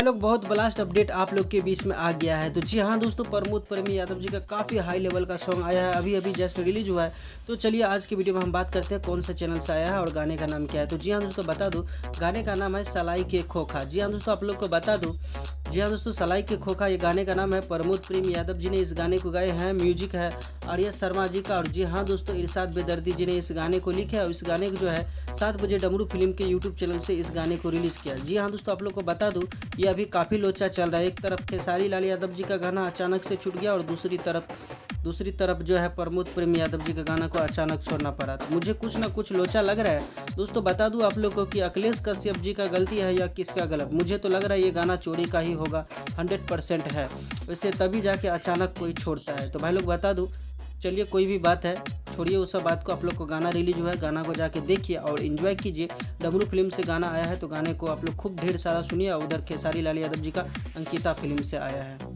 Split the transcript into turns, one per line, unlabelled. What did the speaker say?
लोग बहुत blast update आप लोग के बीच में आ गया है। तो जी हाँ दोस्तों, प्रमोद प्रेमी यादव जी का काफ़ी हाई लेवल का सॉन्ग आया है, अभी अभी जस्ट रिलीज हुआ है। तो चलिए आज की वीडियो में हम बात करते हैं कौन से चैनल से आया है और गाने का नाम क्या है। तो जी हाँ दोस्तों, बता दूं गाने का नाम है सलाई के खोखा। जी हाँ दोस्तों, आप लोग को बता दूं, जी हाँ दोस्तों, सलाई के खोखा ये गाने का नाम है। प्रमोद प्रेमी यादव जी ने इस गाने को गाए हैं, म्यूजिक है आर्या शर्मा जी का। और जी हाँ दोस्तों, इरशाद बेदर्दी जी ने इस गाने को लिखा है और इस गाने को जो है 7 बजे डमरू फिल्म के यूट्यूब चैनल से इस गाने को रिलीज़ किया। जी हाँ दोस्तों, आप लोग को बता दूं ये अभी काफ़ी लोचा चल रहा है। एक तरफ खेसारी लाल यादव जी का गाना अचानक से छूट गया और दूसरी तरफ जो है प्रमोद प्रेमी यादव जी का गाना को अचानक छोड़ना पड़ा। तो मुझे कुछ ना कुछ लोचा लग रहा है दोस्तों। बता दूं आप लोग को कि अखिलेश कश्यप जी का गलती है या किसका गलत। मुझे तो लग रहा है ये गाना चोरी का ही होगा, 100% है। वैसे तभी जाके अचानक कोई छोड़ता है। तो भाई लोग बता दूं, चलिए कोई भी बात है छोड़िए उस सब बात को। आप लोग को गाना रिलीज हुआ है, गाना को जाके देखिए और एंजॉय कीजिए। डमरू फिल्म से गाना आया है तो गाने को आप लोग खूब ढेर सारा सुनिए। उधर खेसारी लाल यादव जी का अंकिता फिल्म से आया है।